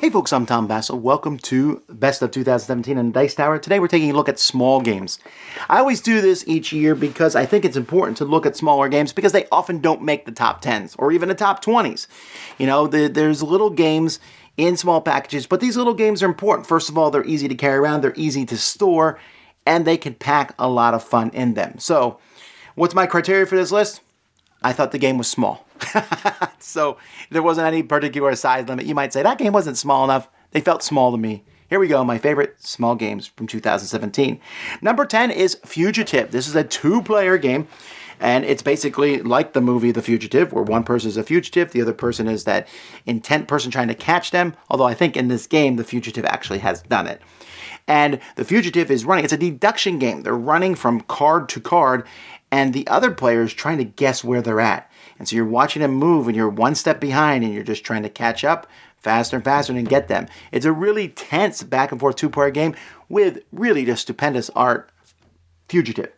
Hey folks, I'm Tom Vasel. Welcome to Best of 2017 in Dice Tower. Today we're taking a look at small games. I always do this each year because I think it's important to look at smaller games because they often don't make the top 10s or even the top 20s. You know, there's little games in small packages, but these little games are important. First of all, they're easy to carry around, they're easy to store, and they can pack a lot of fun in them. So, what's my criteria for this list? I thought the game was small. So there wasn't any particular size limit. You might say, that game wasn't small enough. They felt small to me. Here we go, my favorite small games from 2017. Number 10 is Fugitive. This is a two-player game, and it's basically like the movie The Fugitive, where one person is a fugitive, the other person is that intent person trying to catch them, although I think in this game, the fugitive actually has done it. And the fugitive is running. It's a deduction game. They're running from card to card, and the other player is trying to guess where they're at. And so you're watching them move, and you're one step behind, and you're just trying to catch up faster and faster and get them. It's a really tense back-and-forth two-player game with really just stupendous art. Fugitive.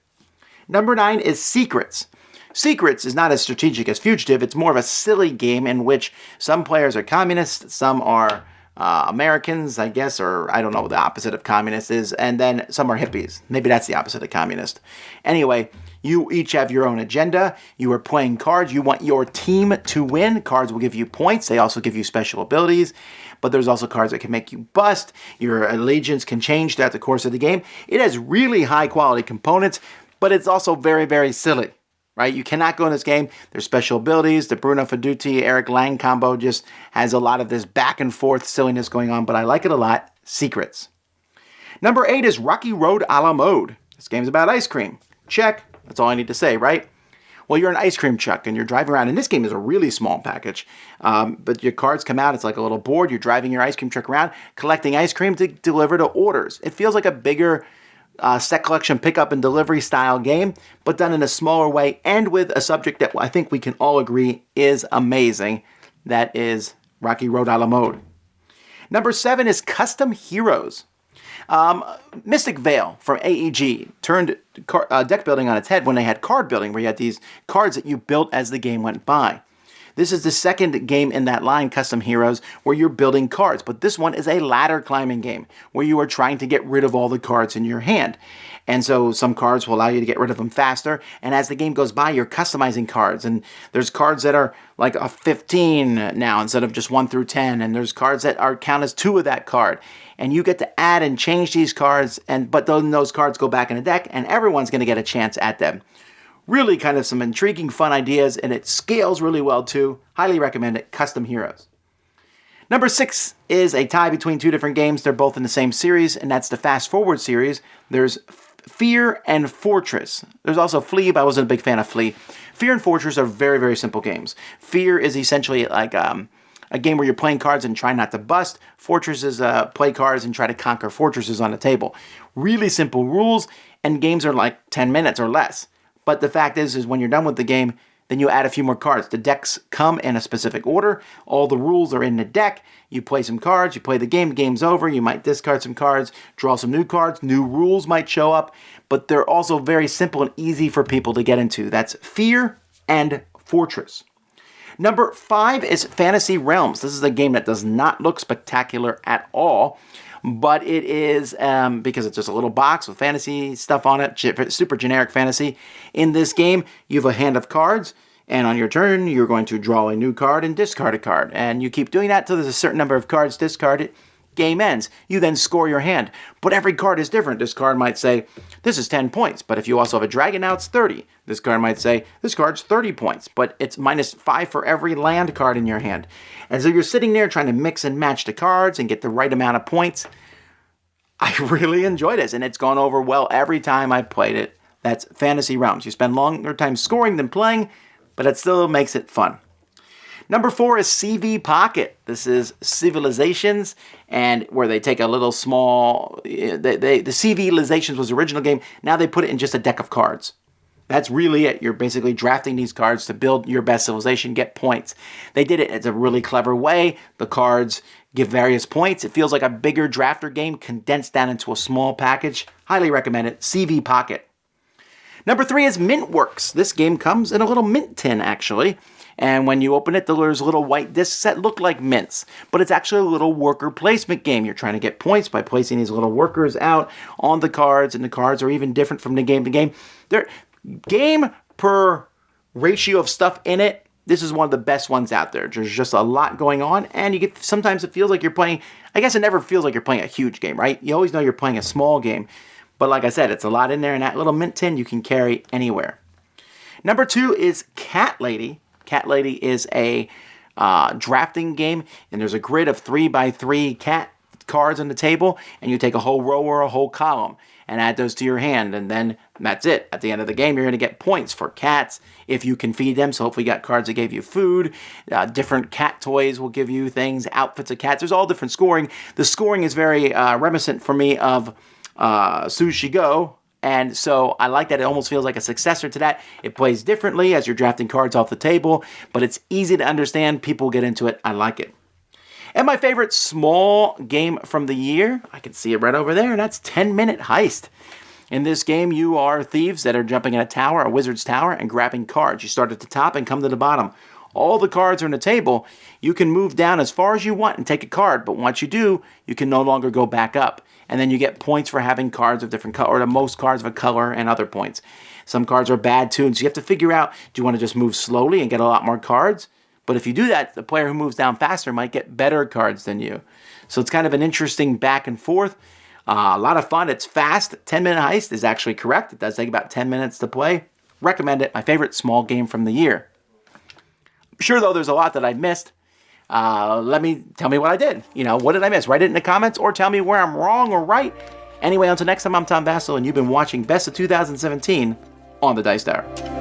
Number 9 is Secrets. Secrets is not as strategic as Fugitive. It's more of a silly game in which some players are communists, some are Americans, I guess, or I don't know what the opposite of communist is, and then some are hippies. Maybe that's the opposite of communist. Anyway, you each have your own agenda. You are playing cards. You want your team to win. Cards will give you points. They also give you special abilities, but there's also cards that can make you bust. Your allegiance can change throughout the course of the game. It has really high quality components, but it's also very, very silly. Right? You cannot go in this game. There's special abilities. The Bruno Fiduti, Eric Lang combo just has a lot of this back and forth silliness going on, but I like it a lot. Secrets. Number 8 is Rocky Road a la mode. This game's about ice cream. Check. That's all I need to say, right? Well, you're an ice cream truck and you're driving around, and this game is a really small package. But your cards come out. It's like a little board. You're driving your ice cream truck around, collecting ice cream to deliver to orders. It feels like a bigger set collection pickup and delivery style game, but done in a smaller way and with a subject that I think we can all agree is amazing. That is Rocky Road a la mode. Number 7 is Custom Heroes. Mystic Vale from AEG turned deck building on its head when they had card building, where you had these cards that you built as the game went by. This is the second game in that line, Custom Heroes, where you're building cards. But this one is a ladder climbing game where you are trying to get rid of all the cards in your hand. And so some cards will allow you to get rid of them faster. And as the game goes by, you're customizing cards. And there's cards that are like a 15 now instead of just 1 through 10. And there's cards that are count as 2 of that card. And you get to add and change these cards, but then those cards go back in the deck, and everyone's going to get a chance at them. Really kind of some intriguing, fun ideas, and it scales really well too. Highly recommend it. Custom Heroes. Number 6 is a tie between 2 different games. They're both in the same series, and that's the Fast Forward series. There's Fear and Fortress. There's also Flee, but I wasn't a big fan of Flee. Fear and Fortress are very, very simple games. Fear is essentially like a game where you're playing cards and try not to bust. Fortress is play cards and try to conquer fortresses on the table. Really simple rules, and games are like 10 minutes or less. But the fact is when you're done with the game, then you add a few more cards. The decks come in a specific order. All the rules are in the deck. You play some cards. You play the game. Game's over. You might discard some cards, draw some new cards. New rules might show up. But they're also very simple and easy for people to get into. That's Fear and Fortress. Number 5 is Fantasy Realms. This is a game that does not look spectacular at all. But it is, because it's just a little box with fantasy stuff on it, super generic fantasy. In this game, you have a hand of cards, and on your turn, you're going to draw a new card and discard a card. And you keep doing that until there's a certain number of cards discarded. Game ends. You then score your hand. But every card is different. This card might say, this is 10 points. But if you also have a dragon, now it's 30. This card might say, this card's 30 points. But it's -5 for every land card in your hand. And so you're sitting there trying to mix and match the cards and get the right amount of points. I really enjoy this, and it's gone over well every time I've played it. That's Fantasy Realms. You spend longer time scoring than playing, but it still makes it fun. Number 4 is CV Pocket. This is Civilizations, and where they take a little small... the Civilizations was the original game. Now they put it in just a deck of cards. That's really it. You're basically drafting these cards to build your best civilization, get points. They did it. It's a really clever way. The cards give various points. It feels like a bigger drafter game condensed down into a small package. Highly recommend it. CV Pocket. Number 3 is Mintworks. This game comes in a little mint tin, actually. And when you open it, there's little white discs that look like mints. But it's actually a little worker placement game. You're trying to get points by placing these little workers out on the cards, and the cards are even different from the game to game. They're game per ratio of stuff in it. This is one of the best ones out there. There's just a lot going on, and you get, sometimes it feels like you're playing, I guess it never feels like you're playing a huge game, right? You always know you're playing a small game. But like I said, it's a lot in there, and that little mint tin you can carry anywhere. Number 2 is Cat Lady. Cat Lady is a drafting game, and there's a grid of 3x3 cat cards on the table, and you take a whole row or a whole column and add those to your hand, and then that's it. At the end of the game, you're going to get points for cats if you can feed them. So hopefully you got cards that gave you food. Different cat toys will give you things, outfits of cats. There's all different scoring. The scoring is very reminiscent for me of Sushi Go, and so I like that. It almost feels like a successor to that. It plays differently as you're drafting cards off the table, but it's easy to understand. People get into it. I like it. And my favorite small game from the year, I can see it right over there, and that's 10-Minute Heist. In this game, you are thieves that are jumping in a tower, a wizard's tower, and grabbing cards. You start at the top and come to the bottom. All the cards are on the table. You can move down as far as you want and take a card, but once you do, you can no longer go back up. And then you get points for having cards of different color, or the most cards of a color, and other points. Some cards are bad too, and so you have to figure out, do you want to just move slowly and get a lot more cards? But if you do that, the player who moves down faster might get better cards than you. So it's kind of an interesting back and forth. A lot of fun. It's fast. 10-Minute Heist is actually correct. It does take about 10 minutes to play. Recommend it. My favorite small game from the year. I'm sure, though, there's a lot that I missed. Tell me what I did. What did I miss? Write it in the comments or tell me where I'm wrong or right. Anyway, until next time, I'm Tom Vasel, and you've been watching Best of 2017 on the Dice Tower.